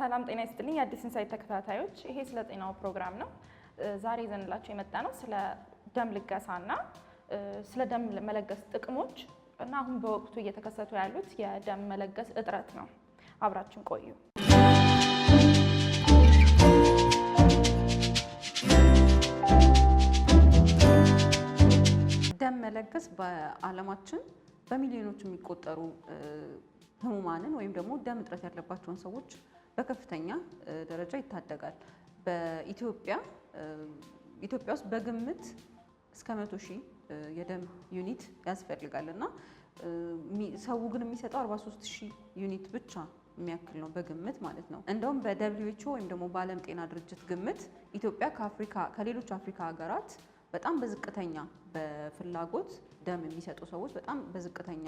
ሰላም ጤና ይስጥልኝ የአዲስ ኢንሳይት ተከታታዮች ይሄ ስለ ጤናው ፕሮግራም ነው። ዛሬ ይዘንላችሁ የመጣ ነው ስለ ደም ልገሳና ስለ ደም መለገስ ጥቅሞች እና አሁን በወቅቱ እየተከሰቱ ያሉት የደም መለገስ እጥረት ነው። አብራችን ቆዩ። ደም መለገስ በዓለማችን በሚሊዮኖች የሚቆጠሩ ህሙማንን ወይም ደግሞ ደም እጥረት ያለባቸውን ሰዎች በከፍተኛ ደረጃ ይታደጋል። በኢትዮጵያ ውስጥ በግምት እስከ 100,000 የደም ዩኒት ያስፈልጋል እና ሰው ግን የሚሰጠው 43,000 ዩኒት ብቻ የሚያክል ነው በግምት ማለት ነው። እንደውም በWHO ወይም ደግሞ በዓለም ጤና ድርጅት ግምት ኢትዮጵያ ከሌሎች አፍሪካ ሀገራት በጣም በዝቅተኛ በፍላጎት ደም የሚሰጡ ሰዎች በጣም በዝቅተኛ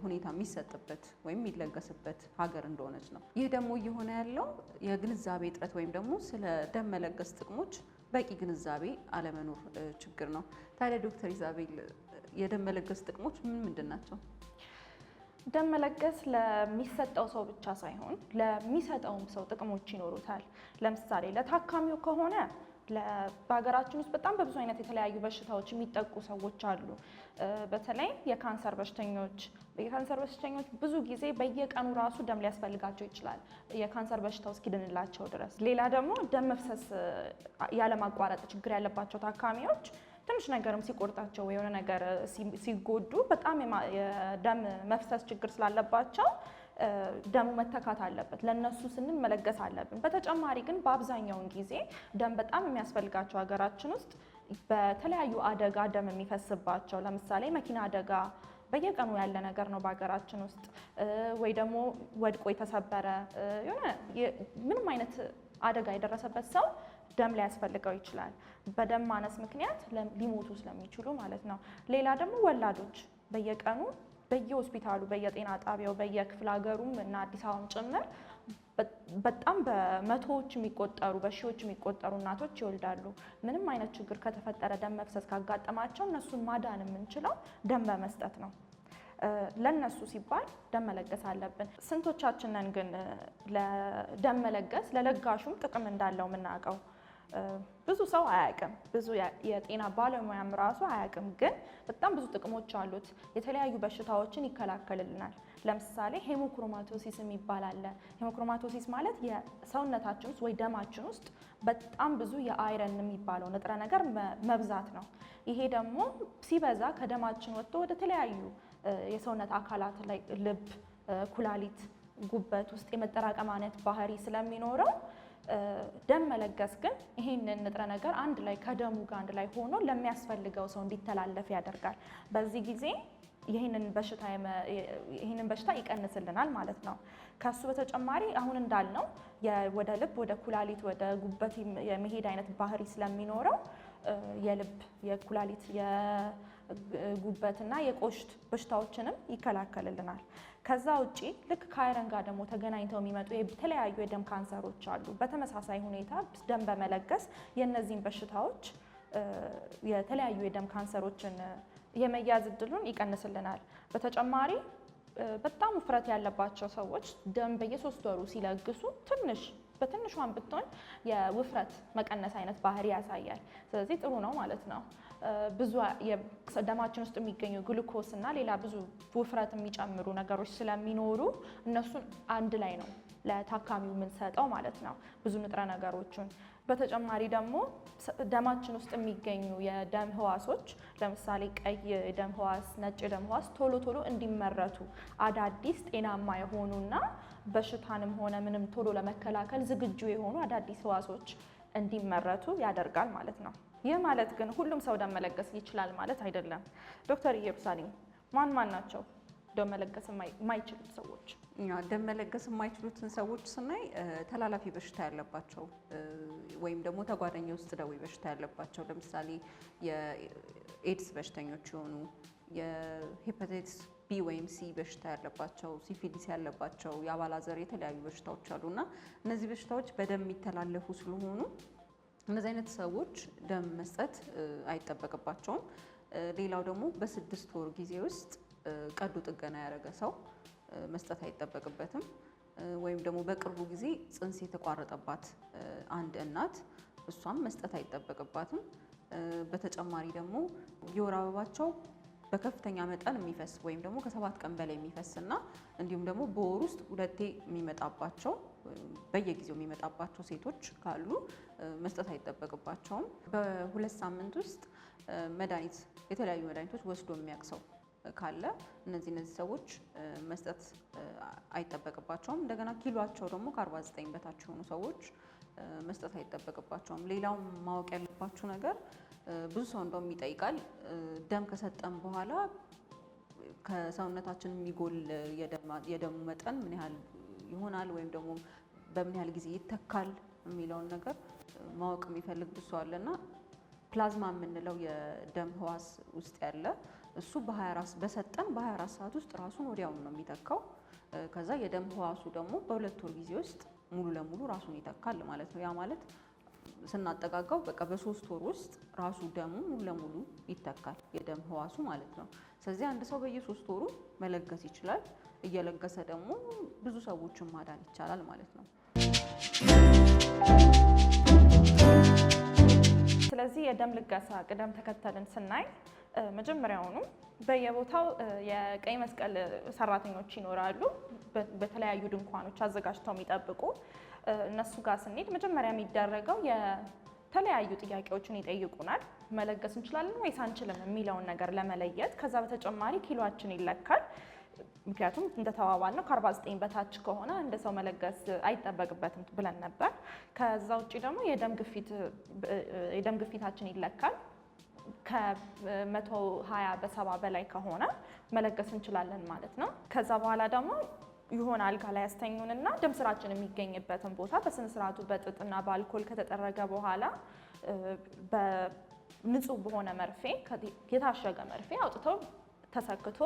ሁኔታ የሚሰጥበት ወይም የሚለገስበት ሀገር እንደሆነች ነው። ይህ ደግሞ እየሆነ ያለው የግንዛቤ እጥረት ወይም ደግሞ ስለ ደም መለገስ ጥቅሞች በቂ ግንዛቤ አለመኖር ችግር ነው። ታዲያ ዶክተር ኢዛቤል የደም መለገስ ጥቅሞች ምንድን ናቸው? ደም መለገስ ለሚሰጠው ሰው ብቻ ሳይሆን ለሚሰጠውም ሰው ጥቅሞች ይኖሩታል። ለምሳሌ ለታካሚው ከሆነ በሀገራችን ውስጥ በጣም በብዙ አይነት የተለያዩ በሽታዎች የሚጠቁ ሰዎች አሉ። በተለይ የካንሰር በሽተኞች ብዙ ጊዜ በየቀኑ ራሱ ደም ሊያስፈልጋቸው ይችላል የካንሰር በሽታው እስኪድንላቸው ድረስ። ሌላ ደግሞ ደም መፍሰስ ያለማቋረጥ ችግር ያለባቸው ታካሚዎች ትንሽ ነገርም ሲቆርጣቸው ወይ የሆነ ነገር ሲጎዱ በጣም የደም መፍሰስ ችግር ስላለባቸው ደሙ መተካት አለበት። ለነሱ ስንል መለገስ አለብን። በተጨማሪ ግን በአብዛኛውን ጊዜ ደም በጣም የሚያስፈልጋቸው ሀገራችን ውስጥ በተለያዩ አደጋ ደም የሚፈስባቸው ለምሳሌ መኪና አደጋ በየቀኑ ያለ ነገር ነው በሀገራችን ውስጥ ወይ ደግሞ ወድቆ የተሰበረ የሆነ ምንም አይነት አደጋ የደረሰበት ሰው ደም ሊያስፈልገው ይችላል። በደም ማነስ ምክንያት ሊሞቱ ስለሚችሉ ማለት ነው። ሌላ ደግሞ ወላዶች በየቀኑ በየሆስፒታሉ በየጤና ጣቢያው በየክፍለ ሀገሩም እና አዲስ አበባም ጭምር በጣም በመቶዎች የሚቆጠሩ በሺዎች የሚቆጠሩ እናቶች ይወልዳሉ። ምንም አይነት ችግር ከተፈጠረ ደም መፍሰስ ካጋጠማቸው እነሱን ማዳን የምንችለው ደም በመስጠት ነው። ለነሱ ሲባል ደም መለገስ አለብን። ስንቶቻችንን ግን ለደም መለገስ ለለጋሹም ጥቅም እንዳለው የምናውቀው? ብዙ ሰው አያውቅም። ብዙ የጤና ባለሙያም ራሱ አያውቅም። ግን በጣም ብዙ ጥቅሞች አሉት። የተለያዩ በሽታዎችን ይከላከልልናል። ለምሳሌ ሄሞክሮማቶሲስ የሚባል አለ። ሄሞክሮማቶሲስ ማለት የሰውነታችን ውስጥ ወይ ደማችን ውስጥ በጣም ብዙ የአይረን የሚባለው ንጥረ ነገር መብዛት ነው። ይሄ ደግሞ ሲበዛ ከደማችን ወጥቶ ወደ ተለያዩ የሰውነት አካላት ላይ ልብ፣ ኩላሊት፣ ጉበት ውስጥ የመጠራቀም አይነት ባህሪ ስለሚኖረው ደም መለገስ ግን ይሄንን ንጥረ ነገር አንድ ላይ ከደሙ ጋር አንድ ላይ ሆኖ ለሚያስፈልገው ሰው እንዲተላለፍ ያደርጋል። በዚህ ጊዜ ይሄንን በሽታ ይቀንስልናል ማለት ነው። ከሱ በተጨማሪ አሁን እንዳልነው ወደ ልብ፣ ወደ ኩላሊት፣ ወደ ጉበት የመሄድ አይነት ባህሪ ስለሚኖረው የልብ፣ የኩላሊት፣ የጉበትና የቆሽት በሽታዎችንም ይከላከልልናል። ከዛ ውጪ ልክ ከአይረን ጋር ደግሞ ተገናኝተው የሚመጡ የተለያዩ የደም ካንሰሮች አሉ። በተመሳሳይ ሁኔታ ደም በመለገስ የእነዚህን በሽታዎች የተለያዩ የደም ካንሰሮችን የመያዝ እድሉን ይቀንስልናል። በተጨማሪ በጣም ውፍረት ያለባቸው ሰዎች ደም በየ3 ወሩ ሲለግሱ በትንሿን ብትሆን የውፍረት መቀነስ አይነት ባህሪ ያሳያል። ስለዚህ ጥሩ ነው ማለት ነው። ብዙ ደማችን ውስጥ የሚገኙ ግሉኮስ እና ሌላ ብዙ ውፍረት የሚጨምሩ ነገሮች ስለሚኖሩ እነሱን አንድ ላይ ነው ለታካሚው የምንሰጠው ማለት ነው፣ ብዙ ንጥረ ነገሮችን። በተጨማሪ ደግሞ ደማችን ውስጥ የሚገኙ የደም ህዋሶች ለምሳሌ ቀይ የደም ህዋስ፣ ነጭ የደም ህዋስ ቶሎ እንዲመረቱ አዳዲስ ጤናማ የሆኑና በሽታንም ሆነ ምንም ቶሎ ለመከላከል ዝግጁ የሆኑ አዳዲስ ህዋሶች እንዲመረቱ ያደርጋል ማለት ነው። ይህ ማለት ግን ሁሉም ሰው ደም መለገስ ይችላል ማለት አይደለም። ዶክተር ኢየሩሳሌም ማን ናቸው ደም መለገስ የማይችሉት ሰዎች? ደም መለገስ የማይችሉትን ሰዎች ስናይ ተላላፊ በሽታ ያለባቸው ወይም ደግሞ ተጓዳኝ ውስጥ ደዌ በሽታ ያለባቸው ለምሳሌ የኤድስ በሽተኞች የሆኑ የሄፓታይተስ ቢ ወይም ሲ በሽታ ያለባቸው፣ ሲፊሊስ ያለባቸው፣ የአባላዘር የተለያዩ በሽታዎች አሉና እነዚህ በሽታዎች በደም የሚተላለፉ ስለሆኑ እነዚህ አይነት ሰዎች ደም መስጠት አይጠበቅባቸውም። ሌላው ደግሞ በ6 ወር ጊዜ ውስጥ ቀዶ ጥገና ያደረገ ሰው መስጠት አይጠበቅበትም። ወይም ደግሞ በቅርቡ ጊዜ ጽንስ የተቋረጠባት አንድ እናት እሷም መስጠት አይጠበቅባትም። በተጨማሪ ደግሞ የወር አበባቸው በከፍተኛ መጠን የሚፈስ ወይም ደግሞ ከ7 ቀን በላይ የሚፈስና እንዲሁም ደግሞ በወር ውስጥ 2ቴ የሚመጣባቸው በየጊዜው የሚመጣባቸው ሴቶች ካሉ መስጠት አይጠበቅባቸውም። በ2 ሳምንት ውስጥ የተለያዩ መድኃኒቶች ወስዶ የሚያቅሰው ካለ እነዚህ ሰዎች መስጠት አይጠበቅባቸውም። እንደገና ኪሏቸው ደግሞ ከ49 በታች የሆኑ ሰዎች መስጠት አይጠበቅባቸውም። ሌላው ማወቅ ያለባችሁ ነገር ብዙ ሰው እንደውም ይጠይቃል፣ ደም ከሰጠን በኋላ ከሰውነታችን የሚጎል የደሙ መጠን ምን ያህል ይሆናል ወይም ደግሞ በምን ያህል ጊዜ ይተካል የሚለውን ነገር ማወቅ የሚፈልግ ብዙ ሰው አለና ፕላዝማ የምንለው የደም ህዋስ ውስጥ ያለ እሱ በሰጠን በ24 ሰዓት ውስጥ ራሱን ወዲያውኑ ነው የሚተካው። ከዛ የደም ህዋሱ ደግሞ በ2 ወር ጊዜ ውስጥ ሙሉ ለሙሉ ራሱን ይተካል ማለት ነው። ያ ማለት ስናጠጋጋው በቃ በ3 ወር ውስጥ ራሱ ደሙ ሙሉ ለሙሉ ይተካል የደም ህዋሱ ማለት ነው። ስለዚህ አንድ ሰው በየ3 ወሩ መለገስ ይችላል። እየለገሰ ደግሞ ብዙ ሰዎችን ማዳን ይቻላል ማለት ነው። ስለዚህ የደም ልገሳ ቅደም ተከተልን ስናይ መጀመሪያውኑ በየቦታው የቀይ መስቀል ሰራተኞች ይኖራሉ፣ በተለያዩ ድንኳኖች አዘጋጅተው የሚጠብቁ። እነሱ ጋር ስንሄድ መጀመሪያ የሚደረገው የተለያዩ ጥያቄዎችን ይጠይቁናል። መለገስ እንችላለን ወይስ አንችልም የሚለውን ነገር ለመለየት። ከዛ በተጨማሪ ኪሏችን ይለካል። ምክንያቱም እንደተባባልነው ከ49 በታች ከሆነ እንደ ሰው መለገስ አይጠበቅበትም ብለን ነበር። ከዛ ውጭ ደግሞ የደም ግፊታችን ይለካል። ከ120 በ70 በላይ ከሆነ መለገስ እንችላለን ማለት ነው። ከዛ በኋላ ደግሞ የሆነ አልጋ ላይ ያስተኙንና ደም ስራችን የሚገኝበትን ቦታ በስነ ስርዓቱ በጥጥና በአልኮል ከተጠረገ በኋላ በንጹህ በሆነ መርፌ የታሸገ መርፌ አውጥተው ተሰክቶ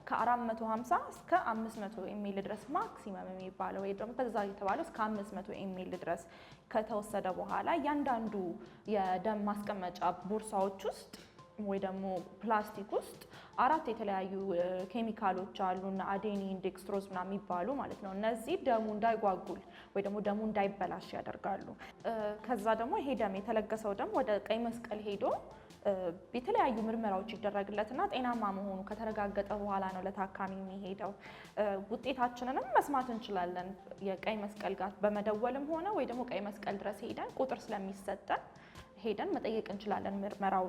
ከ450 እስከ 500 ኤምኤል ድረስ ማክሲመም የሚባለው ወይ ደግሞ በዛ የተባለው እስከ 500 ኤምኤል ድረስ ከተወሰደ በኋላ እያንዳንዱ የደም ማስቀመጫ ቦርሳዎች ውስጥ ወይ ደግሞ ፕላስቲክ ውስጥ 4 የተለያዩ ኬሚካሎች አሉ እና አዴኒን፣ ዴክስትሮዝ ምናምን የሚባሉ ማለት ነው። እነዚህ ደሙ እንዳይጓጉል ወይ ደግሞ ደሙ እንዳይበላሽ ያደርጋሉ። ከዛ ደግሞ ይሄ ደም የተለገሰው ደም ወደ ቀይ መስቀል ሄዶ የተለያዩ ምርመራዎች ይደረግለትና ጤናማ መሆኑ ከተረጋገጠ በኋላ ነው ለታካሚ የሚሄደው። ውጤታችንንም መስማት እንችላለን የቀይ መስቀል ጋር በመደወልም ሆነ ወይ ደግሞ ቀይ መስቀል ድረስ ሄደን ቁጥር ስለሚሰጠን ሄደን መጠየቅ እንችላለን። ምርመራው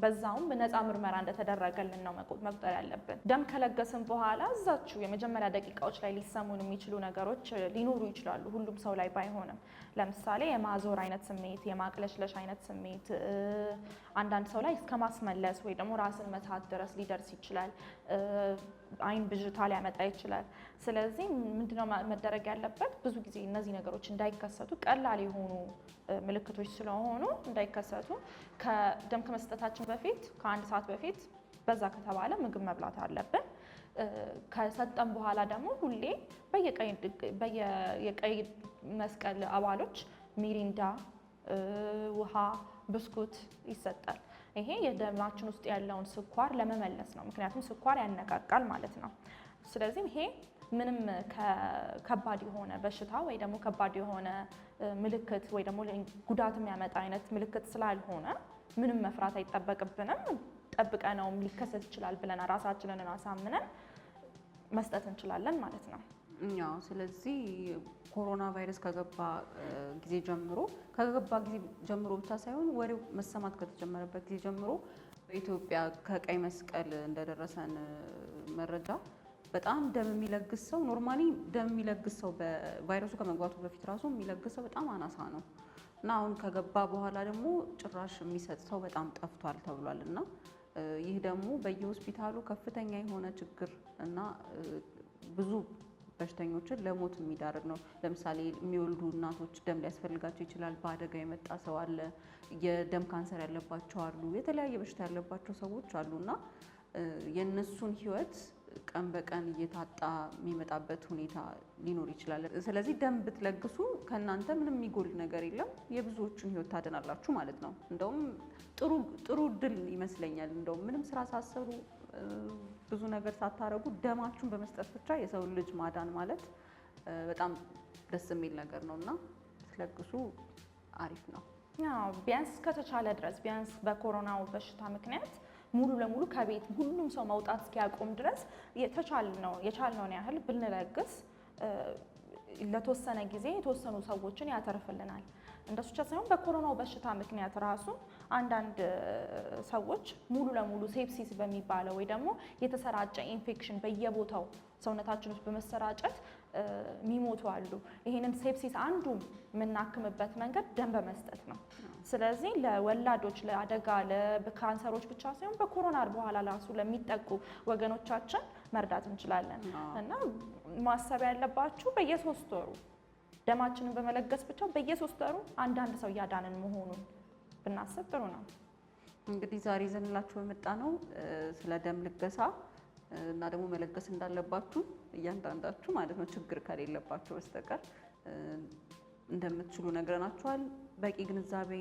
በዛውም ነፃ ምርመራ እንደተደረገልን ነው መቁጠር ያለብን። ደም ከለገስን በኋላ እዛችሁ የመጀመሪያ ደቂቃዎች ላይ ሊሰሙን የሚችሉ ነገሮች ሊኖሩ ይችላሉ፣ ሁሉም ሰው ላይ ባይሆንም። ለምሳሌ የማዞር አይነት ስሜት፣ የማቅለሽለሽ አይነት ስሜት፣ አንዳንድ ሰው ላይ እስከ ማስመለስ ወይ ደግሞ ራስን መሳት ድረስ ሊደርስ ይችላል። አይን ብዥታ ሊያመጣ ይችላል። ስለዚህ ምንድነው መደረግ ያለበት? ብዙ ጊዜ እነዚህ ነገሮች እንዳይከሰቱ ቀላል የሆኑ ምልክቶች ስለሆኑ እንዳይከሰቱ ከደም ከመስጠታችን በፊት ከ1 ሰዓት በፊት በዛ ከተባለ ምግብ መብላት አለብን። ከሰጠን በኋላ ደግሞ ሁሌ የቀይ መስቀል አባሎች ሚሪንዳ፣ ውሃ፣ ብስኩት ይሰጣል። ይሄ የደማችን ውስጥ ያለውን ስኳር ለመመለስ ነው። ምክንያቱም ስኳር ያነቃቃል ማለት ነው። ስለዚህ ይሄ ምንም ከባድ የሆነ በሽታ ወይ ደግሞ ከባድ የሆነ ምልክት ወይ ደግሞ ጉዳት የሚያመጣ አይነት ምልክት ስላልሆነ ምንም መፍራት አይጠበቅብንም። ጠብቀነውም ሊከሰት ይችላል ብለን ራሳችንን አሳምነን መስጠት እንችላለን ማለት ነው። ያው ስለዚህ ኮሮና ቫይረስ ከገባ ጊዜ ጀምሮ ብቻ ሳይሆን ወሬው መሰማት ከተጀመረበት ጊዜ ጀምሮ በኢትዮጵያ ከቀይ መስቀል እንደደረሰን መረጃ በጣም ደም የሚለግስ ሰው ኖርማሊ ደም የሚለግስ ሰው በቫይረሱ ከመግባቱ በፊት ራሱ የሚለግስ ሰው በጣም አናሳ ነው እና አሁን ከገባ በኋላ ደግሞ ጭራሽ የሚሰጥ ሰው በጣም ጠፍቷል ተብሏል። እና ይህ ደግሞ በየሆስፒታሉ ከፍተኛ የሆነ ችግር እና ብዙ በሽተኞችን ለሞት የሚዳርግ ነው። ለምሳሌ የሚወልዱ እናቶች ደም ሊያስፈልጋቸው ይችላል። በአደጋ የመጣ ሰው አለ፣ የደም ካንሰር ያለባቸው አሉ፣ የተለያየ በሽታ ያለባቸው ሰዎች አሉና የነሱን ህይወት ቀን በቀን እየታጣ የሚመጣበት ሁኔታ ሊኖር ይችላል። ስለዚህ ደም ብትለግሱ ከእናንተ ምንም የሚጎል ነገር የለም፣ የብዙዎችን ህይወት ታድናላችሁ ማለት ነው። እንደውም ጥሩ እድል ይመስለኛል። እንደውም ምንም ስራ ሳሰሩ ብዙ ነገር ሳታረጉ ደማችሁን በመስጠት ብቻ የሰው ልጅ ማዳን ማለት በጣም ደስ የሚል ነገር ነውና ስለግሱ አሪፍ ነው። ያው ቢያንስ ከተቻለ ድረስ ቢያንስ በኮሮናው በሽታ ምክንያት ሙሉ ለሙሉ ከቤት ሁሉም ሰው መውጣት እስኪያቆም ድረስ የቻልነውን ያህል ብንለግስ ለተወሰነ ጊዜ የተወሰኑ ሰዎችን ያተርፍልናል። እንደሱ ብቻ ሳይሆን በኮሮናው በሽታ ምክንያት ራሱ አንዳንድ ሰዎች ሙሉ ለሙሉ ሴፕሲስ በሚባለው ወይ ደግሞ የተሰራጨ ኢንፌክሽን በየቦታው ሰውነታችን ውስጥ በመሰራጨት የሚሞቱ አሉ። ይሄንን ሴፕሲስ አንዱ የምናክምበት መንገድ ደም በመስጠት ነው። ስለዚህ ለወላዶች ለአደጋ ለካንሰሮች ብቻ ሳይሆን በኮሮና በኋላ ራሱ ለሚጠቁ ወገኖቻችን መርዳት እንችላለን እና ማሰብ ያለባችሁ በየ3 ወሩ ደማችንን በመለገስ ብቻ በየ3 ወሩ አንዳንድ ሰው እያዳንን መሆኑን ብናስብ ጥሩ ነው። እንግዲህ ዛሬ ይዘንላችሁ የመጣ ነው ስለ ደም ልገሳ እና ደግሞ መለገስ እንዳለባችሁ እያንዳንዳችሁ ማለት ነው ችግር ከሌለባችሁ በስተቀር እንደምትችሉ ነግረናችኋል። በቂ ግንዛቤ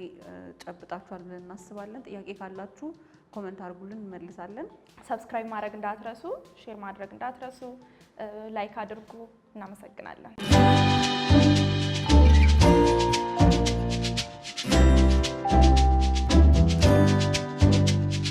ጨብጣችኋል ብለን እናስባለን። ጥያቄ ካላችሁ ኮሜንት አድርጉልን፣ እንመልሳለን። ሰብስክራይብ ማድረግ እንዳትረሱ፣ ሼር ማድረግ እንዳትረሱ፣ ላይክ አድርጉ። እናመሰግናለን።